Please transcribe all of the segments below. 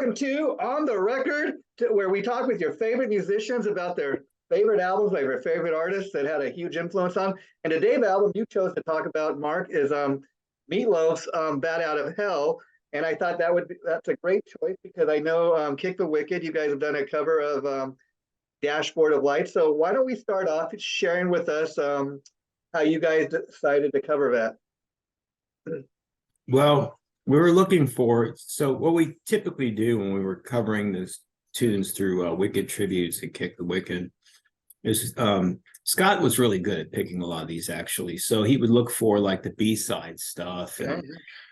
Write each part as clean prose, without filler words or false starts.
welcome to On the Record, where we talk with your favorite musicians about their favorite albums, like their favorite artists that had a huge influence on. And today's album you chose to talk about, Mark, is Meatloaf's "Bat Out of Hell." And I thought that's a great choice because I know Kick the Wicked, you guys have done a cover of Dashboard of Light. So why don't we start off sharing with us how you guys decided to cover that? Well, we were looking for, so what we typically do when we were covering those tunes through Wicked Tributes and Kick the Wicked is Scott was really good at picking a lot of these, actually. So he would look for like the B-side stuff, and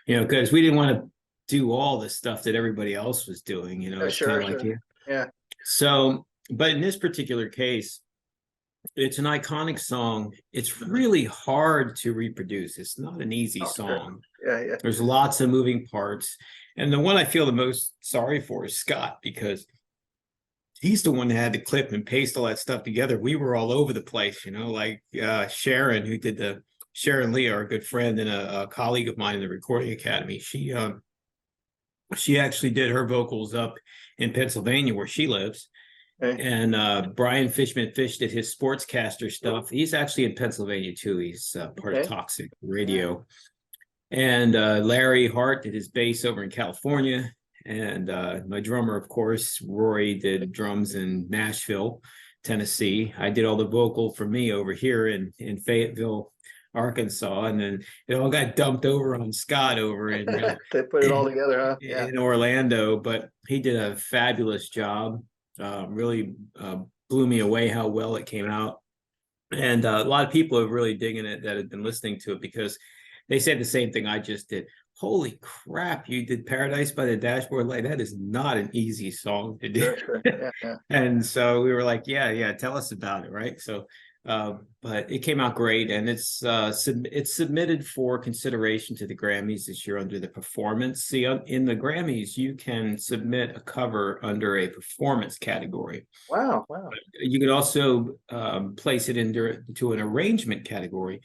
because we didn't want to do all the stuff that everybody else was doing, it's kind of like So, but in this particular case, it's an iconic song. It's really hard to reproduce. It's not an easy song. There's lots of moving parts. And the one I feel the most sorry for is Scott, because he's the one that had to clip and paste all that stuff together. We were all over the place, like Sharon, who did Sharon Lee, our good friend and a colleague of mine in the Recording Academy. She actually did her vocals up in Pennsylvania where she lives. And Brian Fishman Fish did his sportscaster stuff. He's actually in Pennsylvania too. He's part of Toxic Radio. And Larry Hart did his bass over in California. And my drummer, of course, Rory, did drums in Nashville, Tennessee. I did all the vocal for me over here in Fayetteville, Arkansas. And then it all got dumped over on Scott over in they put it all together, huh? In Orlando. But he did a fabulous job. Really blew me away how well it came out. And a lot of people are really digging it that have been listening to it, because they said the same thing I just did. Holy crap, you did Paradise by the Dashboard Light. That is not an easy song to do. And so we were like, yeah, tell us about it, right? So but it came out great, and it's submitted for consideration to the Grammys this year under the performance. See, in the Grammys, you can submit a cover under a performance category. Wow. You could also place it into an arrangement category.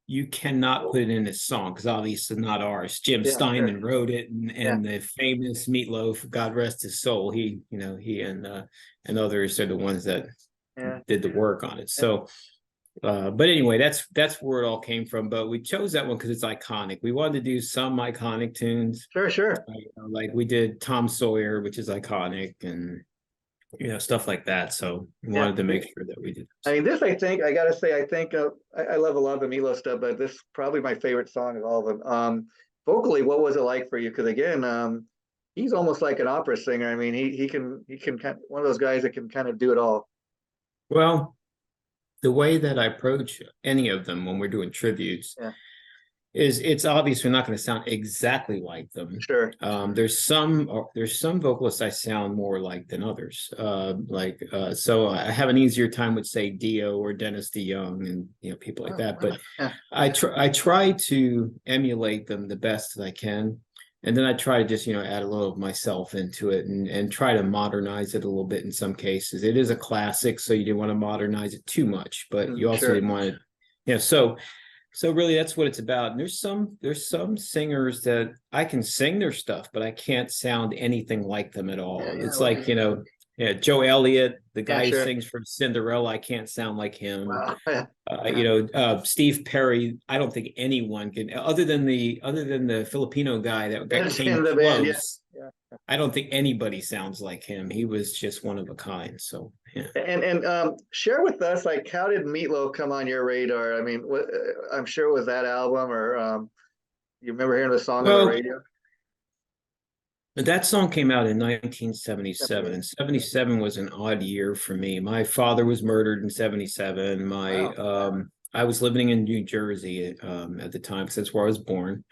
You cannot put it in a song because obviously not ours. Jim Steinman wrote it, and the famous Meatloaf, God rest his soul, he and others are the ones that did the work on it. So but anyway, that's where it all came from. But we chose that one because it's iconic. We wanted to do some iconic tunes. Sure. Like we did Tom Sawyer, which is iconic, and stuff like that. So we wanted to make sure that we did. I mean, this, I think, I gotta say, I love a lot of the Meatloaf stuff, but this is probably my favorite song of all of them. Vocally, what was it like for you? Because again, he's almost like an opera singer. I mean, he can one of those guys that can kind of do it all. Well, the way that I approach any of them when we're doing tributes is it's obvious we're not going to sound exactly like them. Sure. There's some vocalists I sound more like than others. So I have an easier time with, say, Dio or Dennis DeYoung and people like that. But I try to emulate them the best that I can. And then I try to just, add a little of myself into it and try to modernize it a little bit in some cases. It is a classic, so you didn't want to modernize it too much, but you also didn't want to, so really that's what it's about. And there's some singers that I can sing their stuff, but I can't sound anything like them at all. It's like, Joe Elliott, the guy who sings from Cinderella, I can't sound like him. Wow. Steve Perry, I don't think anyone can, other than the Filipino guy that came close. I don't think anybody sounds like him. He was just one of a kind. So And share with us, like, how did Meatloaf come on your radar? I mean, I'm sure it was that album, or you remember hearing the song on the radio? That song came out in 1977, and 77 was an odd year for me. My father was murdered in 77. I was living in New Jersey at the time, because that's where I was born.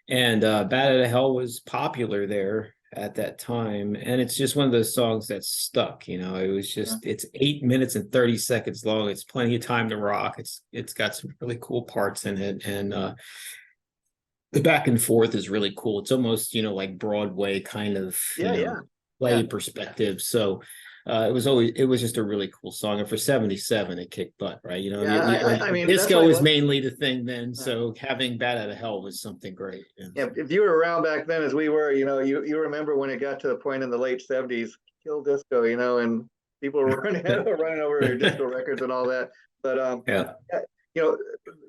And Bat Out of Hell was popular there at that time. And it's just one of those songs that stuck, it was just, it's 8 minutes and 30 seconds long. It's plenty of time to rock. It's got some really cool parts in it. And the back and forth is really cool. It's almost, like Broadway kind of play perspective. So it was just a really cool song. And for 77, it kicked butt, right? You know, Yeah, I mean, that's disco what I was love. mainly the thing then. So having Bat Out of Hell was something great. Yeah, if you were around back then as we were, you remember when it got to the point in the late 70s, kill disco, and people were running over their disco records and all that. But Yeah. yeah, you know,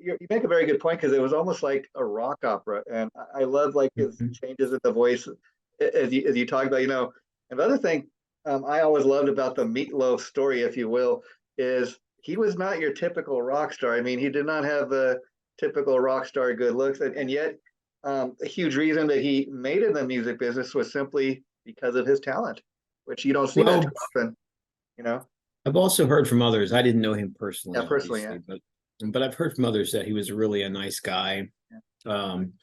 you make a very good point because it was almost like a rock opera, and I love like his Mhm. changes in the voice as you talk about, And the other thing I always loved about the Meatloaf story, if you will, is he was not your typical rock star. I mean, he did not have the typical rock star good looks, and yet a huge reason that he made it in the music business was simply because of his talent, which you don't see that too Well, often, you know. I've also heard from others. I didn't know him Yeah, personally, personally, yeah. obviously, but I've heard from others that he was really a nice guy. Um,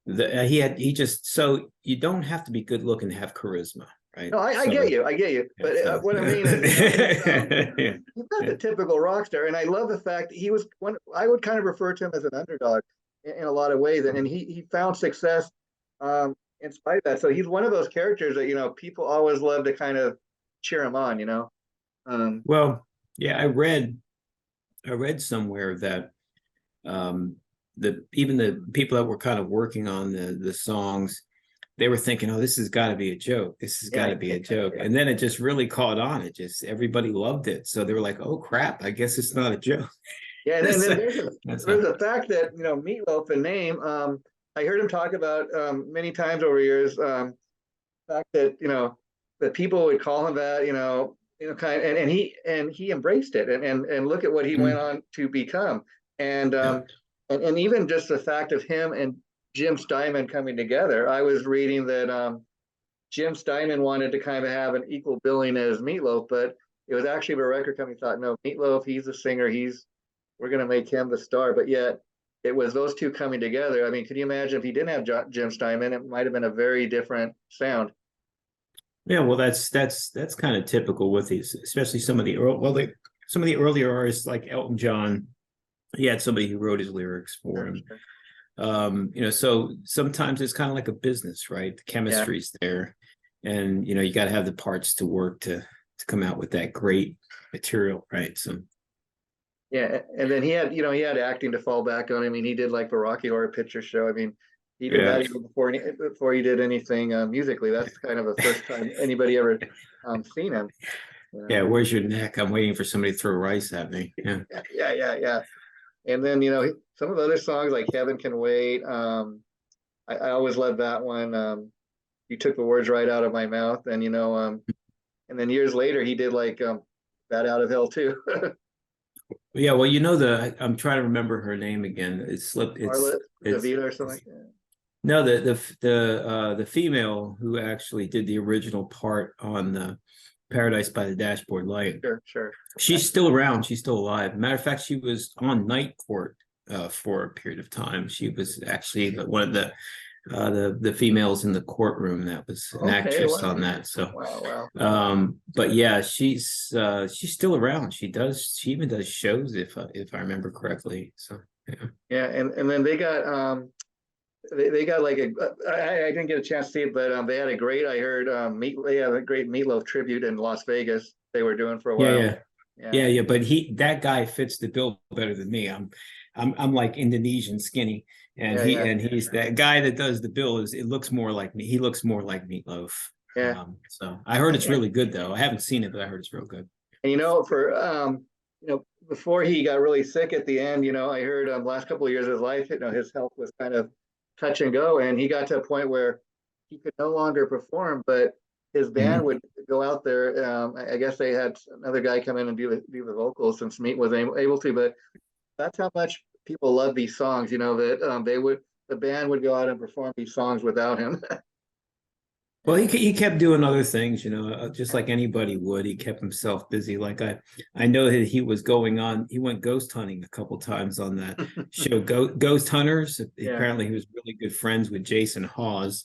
he just so you don't have to be good looking to have charisma, right? No, I get So you, I get you. yeah, But so what I mean is, yeah, he's not yeah. the typical rock star, and I love the fact he was one. I would kind of refer to him as an underdog in a lot of ways, and he found success in spite of that. So he's one of those characters that people always love to kind of cheer him on. Um, Well, yeah, I read somewhere that um even the people that were kind of working on the songs, they were thinking, oh, this has got to be a joke, this has got yeah, to be a joke, and then it just really caught on. It just everybody loved it, so they were like, oh crap, I guess it's not a joke. yeah, and then So, there's a that's there's how, a fact that Meatloaf, the name. I heard him talk about many times over years. Fact that that people would call him that, kind of, and he embraced it, and look at what he went mm, on to become, and yeah. and even just the fact of him and Jim Steinman coming together. I was reading that Jim Steinman wanted to kind of have an equal billing as Meatloaf, but it was actually the record company thought, no, Meatloaf, he's a singer, we're going to make him the star, but yet it was those two coming together. I mean, can you imagine if he didn't have Jim Steinman? It might have been a very different sound. Yeah, well, that's kind of typical with these, especially some of the earlier artists like Elton John. He had somebody who wrote his lyrics for Sure, him. sure. So sometimes it's kind of like a business, right? The Yeah, chemistry's there, and you got to have the parts to work to come out with that great material, right? So yeah, and then he had acting to fall back on. I mean, he did like the Rocky Horror Picture Show. I mean, he did yeah, that even before he did anything musically. That's kind of the first time anybody ever seen him. You yeah. know? Where's your neck? I'm waiting for somebody to throw rice at me. Yeah, Yeah, yeah, yeah, yeah. And then some of the other songs like Heaven Can Wait. I always loved that one. You took the words right out of my mouth, and then years later he did like Bat Out of Hell too. yeah. Well, I'm trying to remember her name again. It slipped. Arlet It's Davida or something like that. no the female who actually did the original part on the Paradise by the Dashboard Light. Sure, sure. She's still around. She's still alive. Matter of fact, she was on Night Court for a period of time. She was actually one of the females in the courtroom that was an Okay, actress wow, on that. So, wow, wow. but yeah, she's still around. She even does shows if I remember correctly. So yeah. Yeah, and then they got like I didn't get a chance to see it, but they had a great, I heard they had a great Meatloaf tribute in Las Vegas they were doing for a Yeah, while. yeah. Yeah, Yeah, yeah, but that guy fits the bill better than me. I'm like Indonesian skinny, and yeah, yeah, he's that guy that does the bill. It looks more like me. He looks more like Meatloaf. yeah. So I heard it's And, really good though. I haven't seen it, but I heard it's real good. and for before he got really sick at the end, I heard last couple of years of his life, his health was kind of touch and go, and he got to a point where he could no longer perform, but his band Mhm. would go out there. I guess they had another guy come in and do the vocals since Meat was able to, but that's how much people love these songs. That the band would go out and perform these songs without him. Well, he kept doing other things, just like anybody would. He kept himself busy. Like I know that he was going on. He went ghost hunting a couple times on that show, Ghost Hunters. Yeah. Apparently, he was really good friends with Jason Hawes,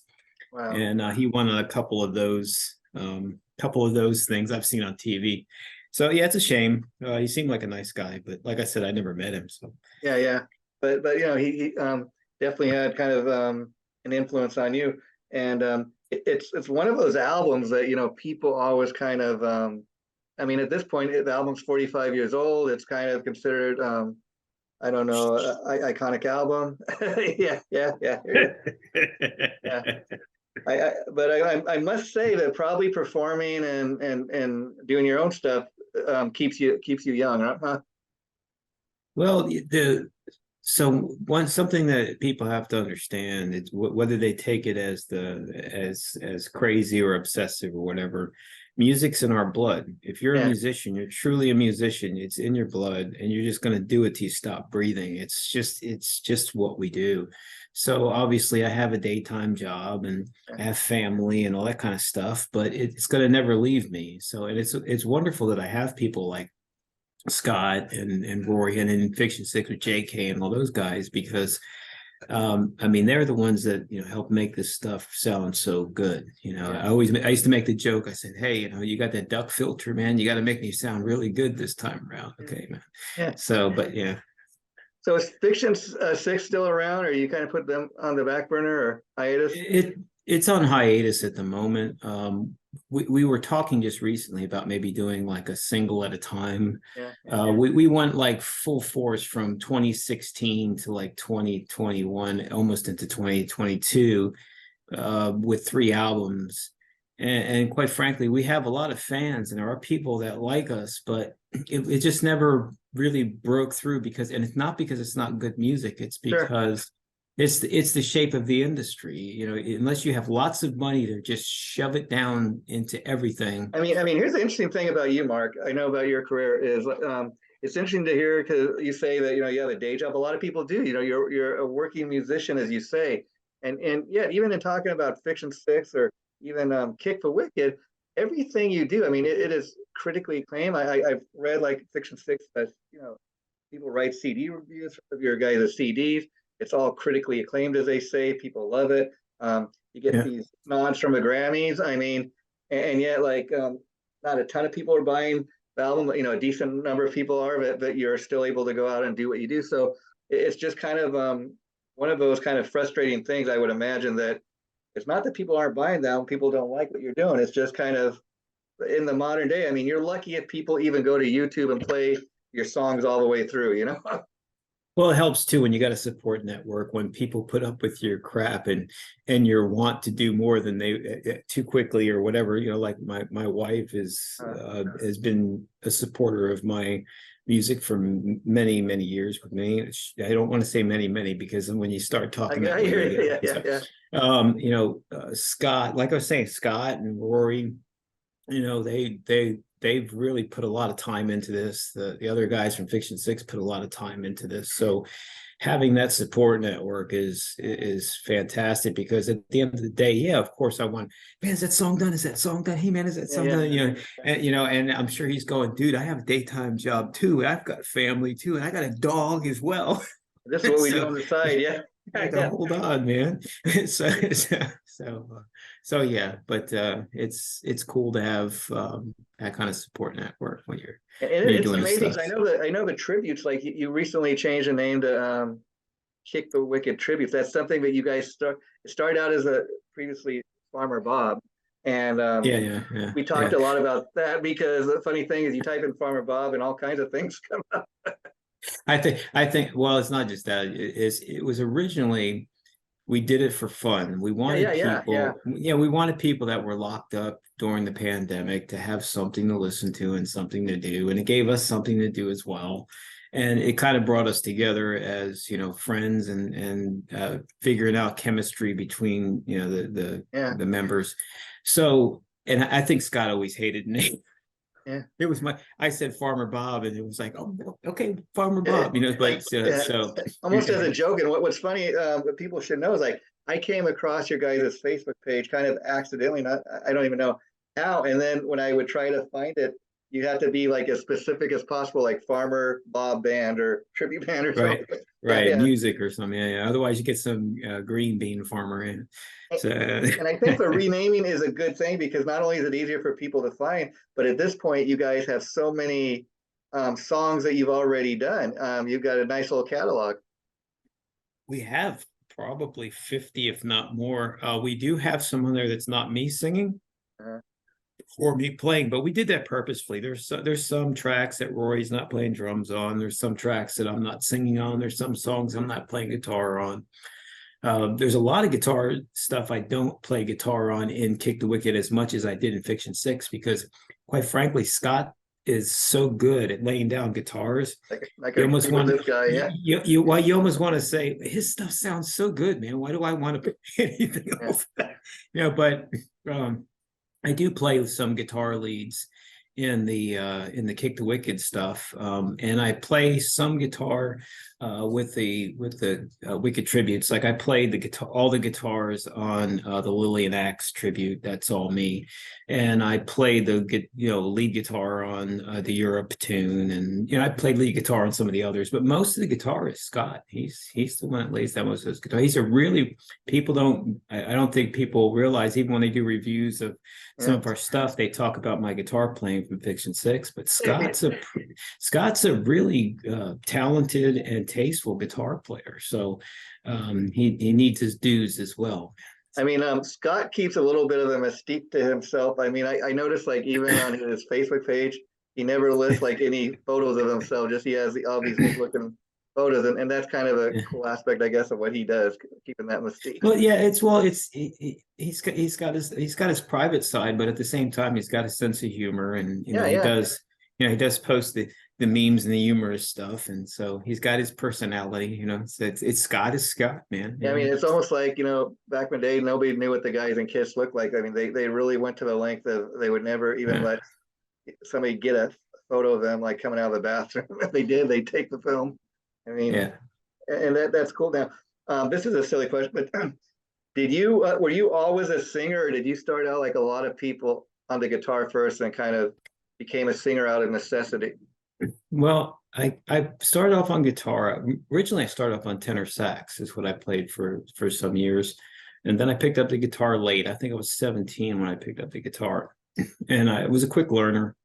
Wow. and he won on a couple of those things I've seen on TV. So yeah, it's a shame. He seemed like a nice guy, but like I said, I never met him. So Yeah, yeah. But he definitely had kind of an influence on you, and it's one of those albums that people always kind of I mean, at this point, the album's 45 years old. It's kind of considered, I don't know, iconic album. Yeah, yeah, yeah, yeah. But I must say that probably performing and doing your own stuff keeps you young, huh? Well, something that people have to understand is whether they take it as as crazy or obsessive or whatever. Music's in our blood. If you're a Yeah, musician, you're truly a musician. It's in your blood, and you're just going to do it till you stop breathing. It's just what we do. So obviously, I have a daytime job and I have family and all that kind of stuff, but it's going to never leave me. So, and it's wonderful that I have people like Scott and Rory and in Fiction Six with JK and all those guys, because I mean they're the ones that help make this stuff sound so good. yeah. I used to make the joke. I said, hey, you got that duck filter, man. You got to make me sound really good this time around. Okay, man. Yeah. So, but yeah. So is Fiction Six still around, or you kind of put them on the back burner or hiatus? It's on hiatus at the moment. We were talking just recently about maybe doing like a single at a time. Yeah. We went like full force from 2016 to like 2021, almost into 2022, with 3 albums. And quite frankly, we have a lot of fans and there are people that like us, but it just never really broke through and it's not because it's not good music. It's because it's the shape of the industry. Unless you have lots of money to just shove it down into everything. I mean, here's the interesting thing about you, Mark. I know about your career is it's interesting to hear because you say that you have a day job. A lot of people do. You're a working musician, as you say, and yeah, even in talking about Fiction Six or even Kick the Wicked, everything you do. I mean, it is critically acclaimed. I've read like Fiction Six that people write CD reviews of your guys' CDs. It's all critically acclaimed, as they say. People love it. You get these nods from the Grammys. I mean, and yet, like, not a ton of people are buying the album. A decent number of people are, but you're still able to go out and do what you do. So it's just kind of one of those kind of frustrating things. I would imagine that it's not that people aren't buying them. People don't like what you're doing. It's just kind of in the modern day. I mean, you're lucky if people even go to YouTube and play your songs all the way through. Well, it helps too when you got a support network, when people put up with your crap and your want to do more than they too quickly or whatever. Like my wife has been a supporter of my music for many years with me. I don't want to say many because when you start talking that way, Scott, like I was saying, Scott and Rory, they've really put a lot of time into this. The other guys from Fiction Six put a lot of time into this. So having that support network is fantastic, because at the end of the day, yeah, of course I want, man, is that song done? Is that song done? Hey man, is that song done? And I'm sure he's going, dude, I have a daytime job too. I've got family too, and I got a dog as well. This is what we do on the side, yeah. Hold on, man. So yeah, but it's cool to have that kind of support network when you're it's doing amazing. Stuff. I know the tributes, like you recently changed the name to Kick the Wicked Tributes. That's something that you guys started out as previously Farmer Bob. And we talked a lot about that, because the funny thing is you type in Farmer Bob and all kinds of things come up. I think well, it's not just that. It was originally, we did it for fun. We wanted people, we wanted people that were locked up during the pandemic to have something to listen to and something to do, and it gave us something to do as well. And it kind of brought us together as friends and figuring out chemistry between the members. So, and I think Scott always hated me. Yeah, it was I said Farmer Bob, and it was like, oh, okay, Farmer Bob, but so almost as a joke. And what's funny, what people should know is, like, I came across your guys' Facebook page kind of accidentally, I don't even know how. And then when I would try to find it, you have to be like as specific as possible, like Farmer Bob Band or Tribute Band or something. Right, music or something. Otherwise, you get some green bean farmer in. So, and I think the renaming is a good thing, because not only is it easier for people to find, but at this point, you guys have so many songs that you've already done. You've got a nice little catalog. We have probably 50, if not more. We do have some on there that's not me singing. for me playing, but we did that purposefully. There's some tracks that Rory's not playing drums on. There's some tracks that I'm not singing on. There's some songs I'm not playing guitar on. There's a lot of guitar stuff I don't play guitar on in Kick the Wicked as much as I did in Fiction 6, because quite frankly, Scott is so good at laying down guitars. Like You almost want this guy, yeah. you almost want to say his stuff sounds so good, man. Why do I want to play anything else? But I do play some guitar leads in the Kick the Wicked stuff, and I play some guitar with the Wicked tributes. Like I played the guitar, all the guitars on the Lillian Axe tribute. That's all me, and I played the lead guitar on the Europe tune, and I played lead guitar on some of the others. But most of the guitar is Scott. He's the one that lays down most of his guitar. He's a really I don't think people realize, even when they do reviews of some of our stuff, they talk about my guitar playing from Fiction 6, but Scott's a really talented and tasteful guitar player. So he needs his dues as well. I mean, Scott keeps a little bit of a mystique to himself. I mean, I noticed, like, even on his Facebook page, he never lists like any photos of himself. Just he has all these neat looking photos, and that's kind of a cool aspect, I guess, of what he does, keeping that mystique. Well, yeah, he's got his private side, but at the same time, he's got a sense of humor, and he does post the memes and the humorous stuff, and so he's got his personality. It's Scott is Scott, man. Yeah, I mean, it's almost like, back in the day, nobody knew what the guys in Kiss looked like. I mean, they really went to the length of, they would never even let somebody get a photo of them like coming out of the bathroom. If they did, they'd take the film. I mean, and that's cool. Now, this is a silly question, but were you always a singer, or did you start out like a lot of people on the guitar first and kind of became a singer out of necessity? Well, I started off on guitar. Originally, I started off on tenor sax, is what I played for some years. And then I picked up the guitar late. I think I was 17 when I picked up the guitar. And I was a quick learner.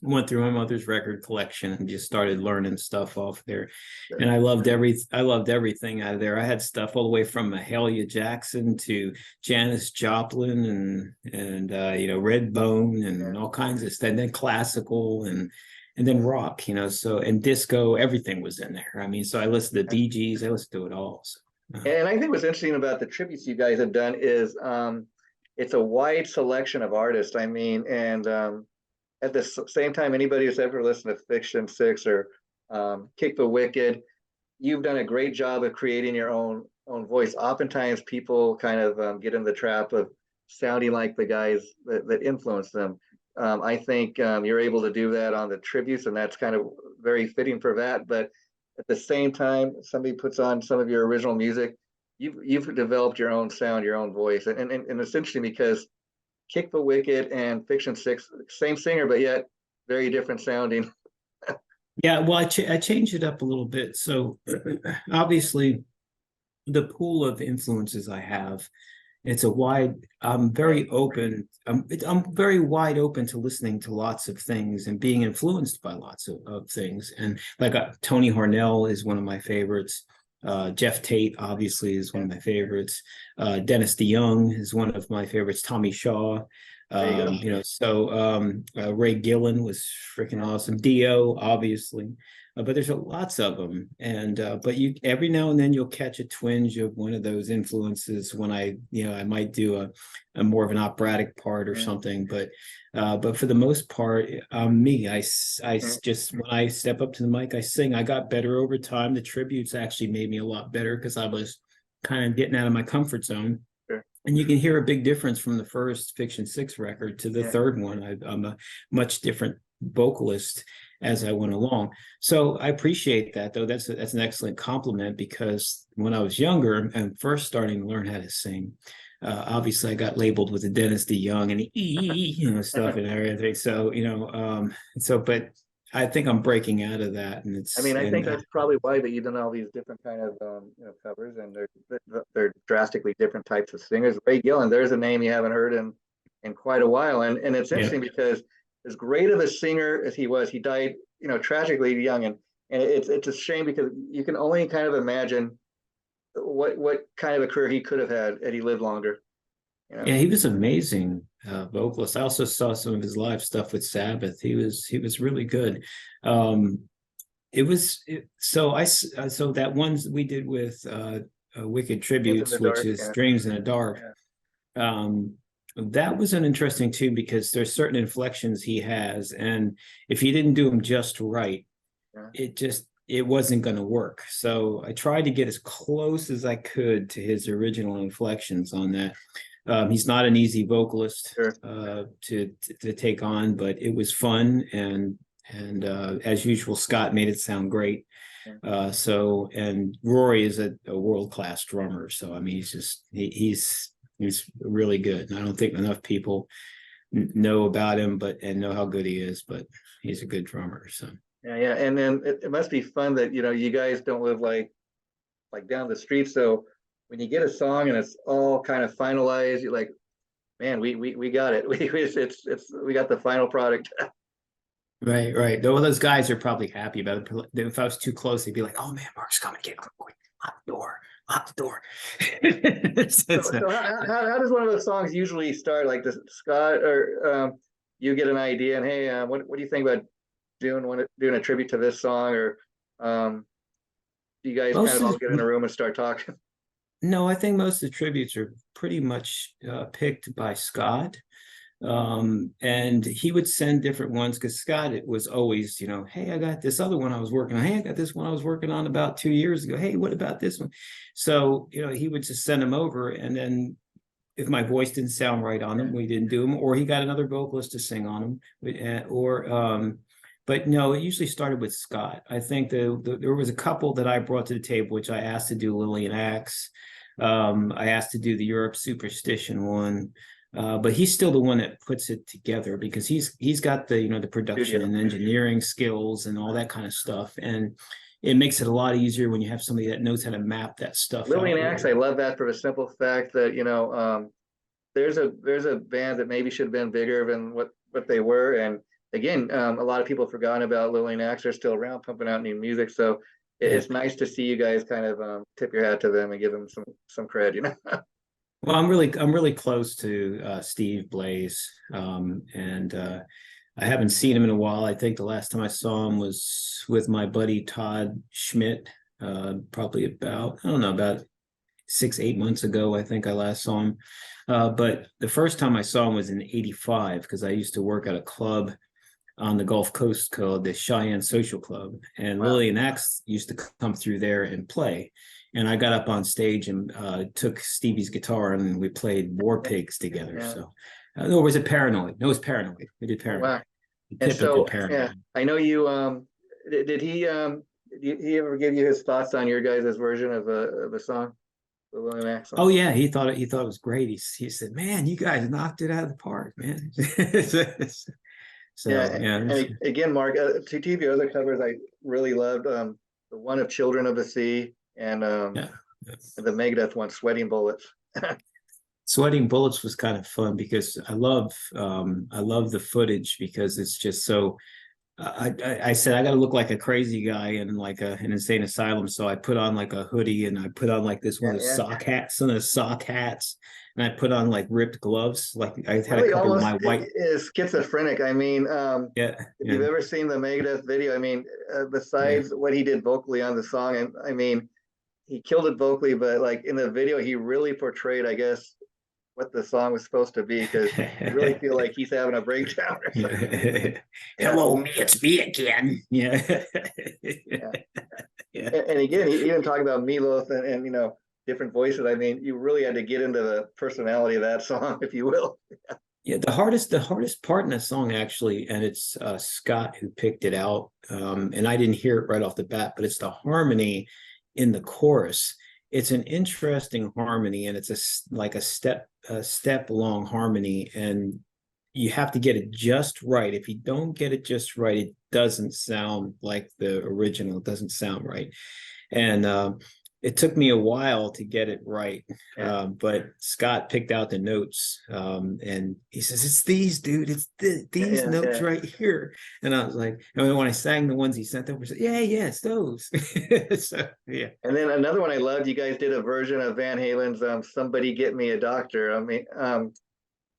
Went through my mother's record collection and just started learning stuff off there. And I loved everything out of there. I had stuff all the way from Mahalia Jackson to Janis Joplin and Redbone and all kinds of stuff, and then classical and then rock, so, and disco, everything was in there. I mean, so I listened to the Bee Gees, I listened to it all. So. And I think what's interesting about the tributes you guys have done is it's a wide selection of artists. I mean, and at the same time, anybody who's ever listened to Fiction 6 or Kick the Wicked, you've done a great job of creating your own voice. Oftentimes people kind of get in the trap of sounding like the guys that influenced them. I think you're able to do that on the tributes, and that's kind of very fitting for that. But at the same time, somebody puts on some of your original music, you've developed your own sound, your own voice. And it's interesting because Kick the Wicked and Fiction 6, same singer, but yet very different sounding. Yeah, well, I changed it up a little bit. So obviously, the pool of influences I have, I'm very open. I'm very wide open to listening to lots of things and being influenced by lots of things. And like Tony Harnell is one of my favorites. Jeff Tate obviously is one of my favorites. Dennis DeYoung is one of my favorites. Tommy Shaw, Ray Gillen was freaking awesome. Dio, obviously, but there's lots of them. And but you every now and then you'll catch a twinge of one of those influences when I might do a more of an operatic part or something. But for the most part, me. I just, when I step up to the mic, I sing. I got better over time. The tributes actually made me a lot better because I was kind of getting out of my comfort zone. Sure. And you can hear a big difference from the first Fiction 6 record to the third one. I'm a much different vocalist as I went along. So I appreciate that, though. That's an excellent compliment, because when I was younger and first starting to learn how to sing, obviously I got labeled with the Dennis DeYoung and stuff and everything. So but I think I'm breaking out of that, and I think that's probably why that you've done all these different kind of covers, and they're drastically different types of singers. Ray Gillen, there's a name you haven't heard in quite a while, and it's interesting because as great of a singer as he was, he died tragically young, and it's a shame because you can only kind of imagine what kind of a career he could have had he lived longer. you know. Yeah, he was amazing vocalist. I also saw some of his live stuff with Sabbath. He was really good. Um, so that ones we did with Wicked Into the Tributes, which dark, is yeah, Strings in the Dark. yeah, Um, that was an interesting too because there's certain inflections he has, and if he didn't do them just right, yeah. it wasn't going to work. So I tried to get as close as I could to his original inflections on that. He's not an easy vocalist Sure. to take on, but it was fun, and as usual, Scott made it sound great. Yeah. And Rory is a world-class drummer. So I mean, he's really good. And I don't think enough people know about him, and know how good he is. But he's a good drummer. So Yeah, yeah, and then it must be fun that you guys don't live like down the street. So when you get a song and it's all kind of finalized, you're like, man, we got it. We got the final product. right. Though those guys are probably happy about it. If I was too close, they'd be like, "Oh man, Mark's coming! Get quick! Lock the door!" So how does one of those songs usually start? Like does Scott or you get an idea and hey, what do you think about doing a tribute to this song or do you guys kind most of of all get in a room and start talking? no, I think most of the tributes are pretty much picked by Scott. And he would send different ones because Scott, it was always, hey, I got this other one I was working on. Hey, I got this one I was working on about 2 years ago. Hey, what about this one? So, he would just send them over. And then if my voice didn't sound right on them, we didn't do them, or he got another vocalist to sing on them. But no, it usually started with Scott. I think there was a couple that I brought to the table, which I asked to do Lillian Axe. I asked to do the Europe Superstition one. But he's still the one that puts it together because he's got the production and engineering skills and all that kind of stuff, and it makes it a lot easier when you have somebody that knows how to map that stuff Lillian out. Axe, I love that for the simple fact that there's a band that maybe should have been bigger than what they were, and again, a lot of people have forgotten about Lillian Axe. They're still around, pumping out new music, so it's nice to see you guys kind of tip your hat to them and give them some cred. Well, I'm really close to Steve Blaze, and I haven't seen him in a while. I think the last time I saw him was with my buddy Todd Schmidt, probably about 6-8 months ago. I think I last saw him, but the first time I saw him was in '85 because I used to work at a club on the Gulf Coast called the Cheyenne Social Club, and Wow. Lillian Axe used to come through there and play. And I got up on stage and took Stevie's guitar and we played War Pigs together. Yeah. So, or was it Paranoid? No, it was Paranoid. We did Paranoid. Wow. And Typical so, Paranoid. yeah, I know you. Did he ever give you his thoughts on your guys' version of a song, the William Axe song? Oh yeah, he thought it was great. He said, "Man, you guys knocked it out of the park, man." So Yeah, yeah. and again, Mark, to TV other covers I really loved the one of Children of the Sea and Yeah. the Megadeth one, Sweating Bullets. Sweating Bullets was kind of fun because I love the footage because it's just so. I said I got to look like a crazy guy in like an insane asylum, so I put on like a hoodie and I put on like this one of the sock hats, some of the sock hats, and I put on like ripped gloves. Like I had Really a couple of my white. is schizophrenic. I mean, Yeah. if you've ever seen the Megadeth video, I mean, besides what he did vocally on the song, and I mean, he killed it vocally, but like in the video, he really portrayed, I guess, what the song was supposed to be because you really feel like he's having a breakdown or something. Hello, it's me again. Yeah. Yeah. And again, even talking about Meatloaf and different voices. I mean, you really had to get into the personality of that song, if you will. Yeah, the hardest part in that song actually, and it's Scott who picked it out, and I didn't hear it right off the bat, but it's the harmony in the chorus. It's an interesting harmony, and it's like a step long harmony, and you have to get it just right. If you don't get it just right, it doesn't sound like the original. It doesn't sound right, and it took me a while to get it right. Yeah. But Scott picked out the notes, and he says, "It's these, dude. It's these Yeah, notes yeah. right here." And I was like, and when I sang the ones he sent over, I said, "Yeah, yeah, it's those." So yeah. And then another one I loved, you guys did a version of Van Halen's "Somebody Get Me a Doctor." I mean,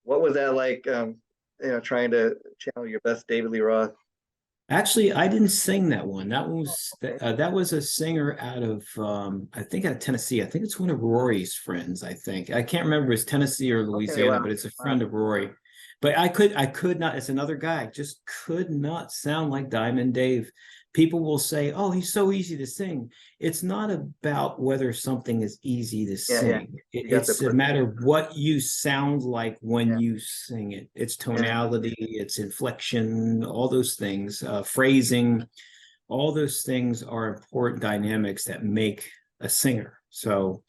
what was that like? Trying to channel your best David Lee Roth. Actually, I didn't sing that one. That was Okay. that was a singer out of I think out of Tennessee. I think it's one of Rory's friends. I think I can't remember if it's Tennessee or Okay. Louisiana, Wow. but it's a Wow. friend of Rory. But I could not. It's another guy. Just could not sound like Diamond Dave. People will say, "Oh, he's so easy to sing." It's not about whether something is easy to Yeah. Yeah. sing. You got the It's a matter of what you sound like when yeah. you sing it. It's Yeah. tonality, it's inflection, all those things, phrasing, all those things are important dynamics that make a singer. So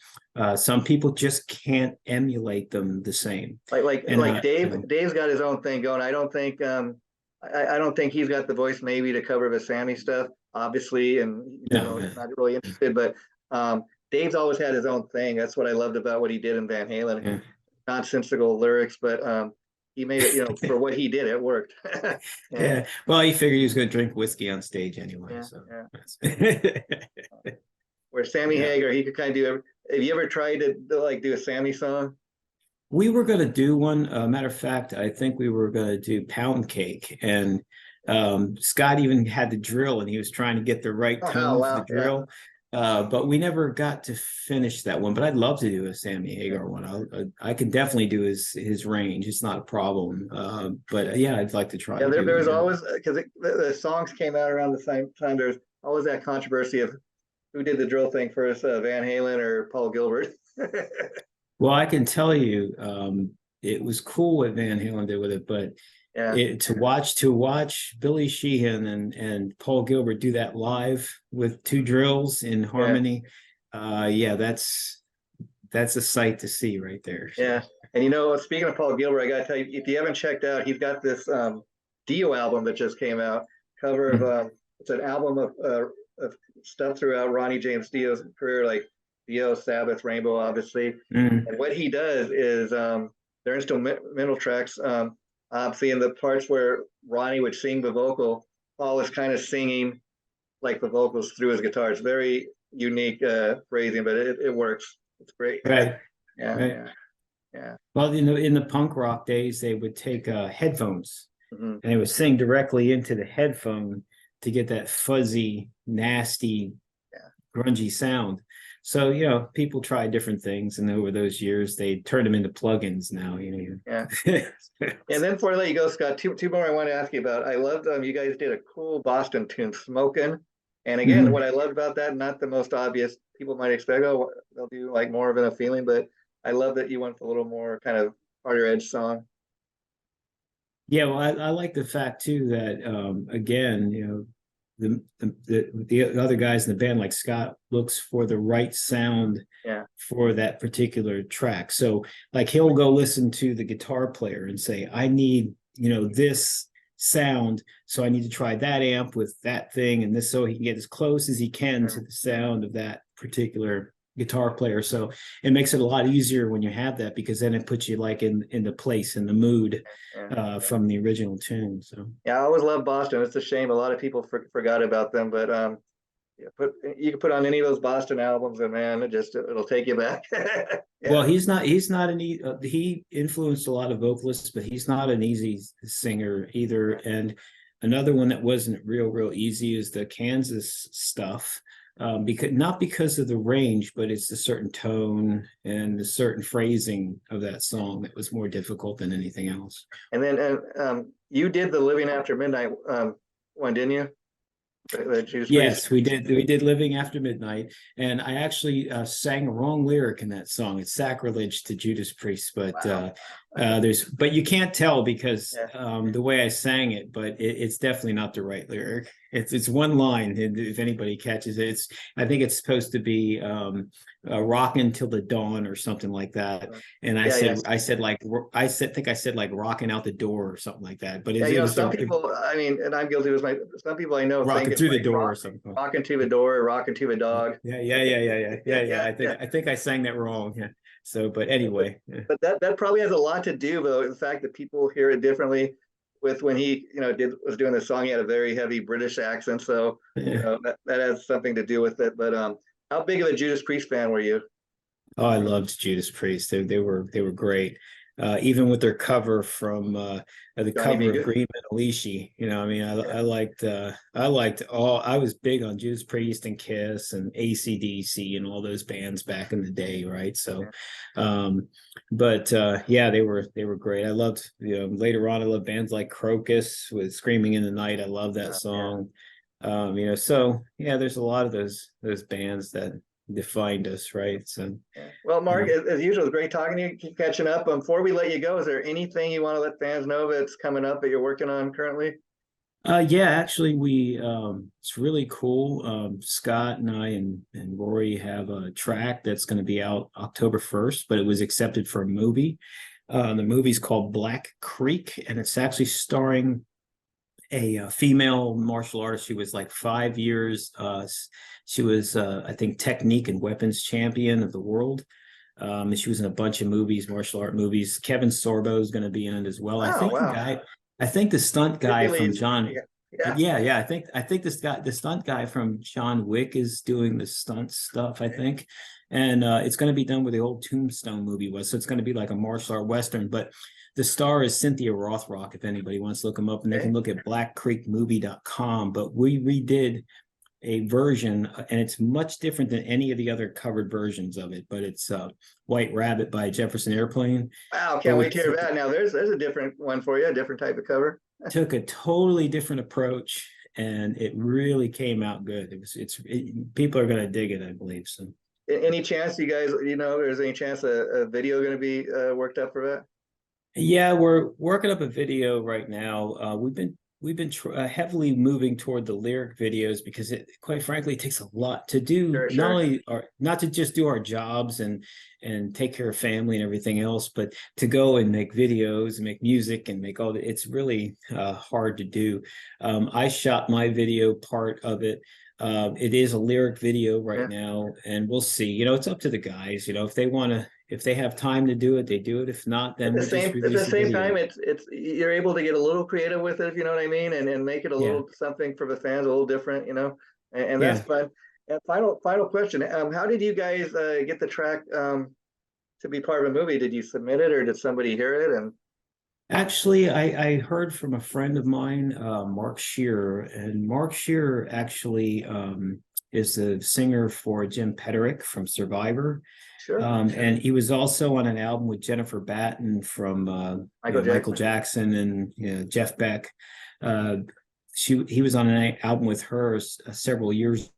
some people just can't emulate them the same. And Like Dave's got his own thing going. I don't think I don't think he's got the voice maybe to cover the Sammy stuff, obviously, and no, he's not really interested. But Dave's always had his own thing. That's what I loved about what he did in Van Halen. yeah. Nonsensical lyrics, but he made it. For what he did, it worked. Yeah, Yeah. Well, he figured he was going to drink whiskey on stage anyway. yeah, So yeah. that's Where Sammy yeah. Hagar, he could kind of do. Have you ever tried to like do a Sammy song? We were going to do one. Matter of fact, I think we were going to do Pound Cake, and Scott even had the drill, and he was trying to get the right Oh tone for the wow, yeah, drill. But we never got to finish that one. But I'd love to do a Sammy yeah. Hagar one. I can definitely do his range. It's not a problem. But yeah, I'd like to try Yeah, to do there it was again. always because the songs came out around the same time. There's always that controversy of who did the drill thing first, Van Halen or Paul Gilbert. Well, I can tell you, it was cool what Van Halen did with it, but Yeah, to watch Billy Sheehan and Paul Gilbert do that live with two drills in yeah, harmony, yeah, that's a sight to see right there. So yeah. And speaking of Paul Gilbert, I gotta tell you, if you haven't checked out, he's got this Dio album that just came out. Cover of mm, it's an album of stuff throughout Ronnie James Dio's career, like Dio, Sabbath, Rainbow, obviously. mm, And what he does is they're instrumental tracks. Obviously, in the parts where Ronnie would sing the vocal, Paul is kind of singing like the vocals through his guitar. It's very unique phrasing, but it works. It's great. right, Yeah, right. yeah, yeah. Well, in the punk rock days, they would take headphones Hmm. and they would sing directly into the headphone to get that fuzzy, nasty, Yeah, grungy sound. So, people try different things, and over those years, they turned them into plugins now, yeah. know. And then before I let you go, Scott, two more I want to ask you about. I loved you guys did a cool Boston tune, "Smokin'." And again, Mhm. what I loved about that, not the most obvious, people might expect, oh, they'll do like more of a feeling, but I love that you went for a little more kind of harder edge song. Yeah, well, I like the fact too that again, the other guys in the band like Scott looks for the right sound Yeah, for that particular track. So like he'll go listen to the guitar player and say, I need, this sound. So I need to try that amp with that thing and this so he can get as close as he can yeah, to the sound of that particular guitar player. So it makes it a lot easier when you have that because then it puts you like in the place in the mood yeah. from the original tune. So Yeah, I always loved Boston. It's a shame a lot of people forgot about them, but yeah, you can put on any of those Boston albums, and man, it'll take you back. well, Yeah, he's not he influenced a lot of vocalists, but he's not an easy singer either. And another one that wasn't real easy is the Kansas stuff. Because not because of the range, but it's the certain tone and the certain phrasing of that song that was more difficult than anything else. and then you did the "Living After Midnight" one, didn't you? The Judas Priest. Yes, we did. We did "Living After Midnight," and I actually sang a wrong lyric in that song. It's sacrilege to Judas Priest, but Wow. But you can't tell because Yeah. the way I sang it, but it's definitely not the right lyric. It's one line. If anybody catches it, I think it's supposed to be "rockin' till the dawn" or something like that. And Yeah, yeah. think I said like "rocking out the door" or something like that. But Yeah, it was some people, I mean, and I'm guilty with some people I know think "rocking it's through the like door" or something. rocking to the door, rocking to the dog. Yeah. Yeah, yeah. I think I sang that wrong. Yeah. So, but anyway, yeah. But that probably has a lot to do, though, the fact that people hear it differently. With when he, was doing the song, he had a very heavy British accent, so Yeah. that has something to do with it. But how big of a Judas Priest fan were you? Oh, I loved Judas Priest. They were great. Even with their cover from the Johnny cover B. of Good. Green and Alicia, I mean, Yeah, I liked all. I was big on Judas Priest and Kiss and AC/DC and all those bands back in the day, right? So, yeah, but yeah, they were great. I loved, later on I loved bands like Crocus with Screaming in the Night. I love that yeah. song. So yeah, there's a lot of those bands that defined us, right? So, Yeah. Well, you Mark, know. as usual, it's great talking to you. Keep catching up. Before we let you go, is there anything you want to let fans know that's coming up that you're working on currently? Yeah, actually, we it's really cool. Scott and I and Rory have a track that's going to be out October 1st, but it was accepted for a movie. The movie's called Black Creek, and it's actually starring a female martial artist. She was like 5 years. She was, I think, technique and weapons champion of the world. And she was in a bunch of movies, martial art movies. Kevin Sorbo is going to be in it as well. Wow, wow. I think the stunt guy from Hercules. John. Yeah, yeah. Yeah. I think the stunt guy from John Wick is doing the stunt stuff. I think, and it's going to be done where the old Tombstone movie was. So it's going to be like a martial art western, but the star is Cynthia Rothrock, if anybody wants to look them up, and they Okay. can look at blackcreekmovie.com. But we redid a version, and it's much different than any of the other covered versions of it. But it's White Rabbit by Jefferson Airplane. Wow, But can't wait to hear that. Now, there's a different one for you, a different type of cover. took a totally different approach, and it really came out good. People are going to dig it, I believe. So, Any chance you guys, there's any chance a video going to be worked up for that? yeah, we're working up a video right now. We've been heavily moving toward the lyric videos because quite frankly, it takes a lot to do. Sure, sure. Not to just do our jobs and take care of family and everything else, but to go and make videos and make music and make it's really hard to do. I shot my video part of it. It is a lyric video right Yeah. now, and we'll see. It's up to the guys. If they have time to do it, they do it. If not, then we'll just At the release the same time, video. it's you're able to get a little creative with it, if you know what I mean, and make it a Yeah, little something for the fans, a little different, and that's yeah. fun. And final question: how did you guys get the track to be part of a movie? Did you submit it, or did somebody hear it? And Actually, I heard from a friend of mine, Mark Shearer, and Mark Shearer actually is the singer for Jim Petterick from Survivor. sure, And he was also on an album with Jennifer Batten from Michael Michael Jackson. Jackson and Jeff Beck. He was on an album with her several years.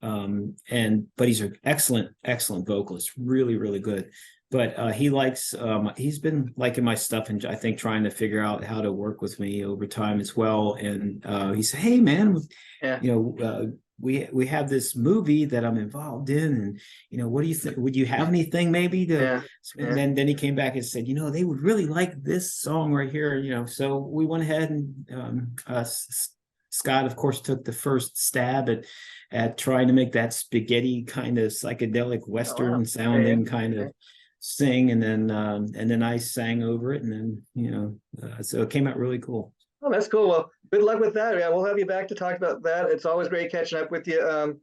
But he's an excellent vocalist, really, really good. But he's been liking my stuff, and I think trying to figure out how to work with me over time as well. And he said, "Hey, man, Yeah, we have this movie that I'm involved in, and what do you think? Would you have anything maybe to?" yeah, And yeah. then he came back and said, "They would really like this song right here." So we went ahead and Scott, of course, took the first stab at trying to make that spaghetti kind of psychedelic Oh, wow. Western Yeah, sounding kind yeah. of sing, and then I sang over it, and then so it came out really cool. Oh, that's cool. Well, good luck with that. Yeah, we'll have you back to talk about that. It's always great catching up with you.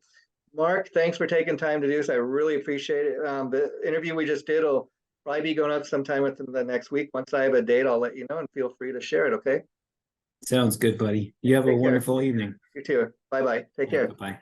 Mark, thanks for taking time to do this. I really appreciate it. The interview we just did will probably be going up sometime within the next week. Once I have a date, I'll let you know, and feel free to share it. Okay. Sounds good, buddy. You have a Take care. wonderful evening. You too. Bye bye. Take Yeah, care. bye-bye.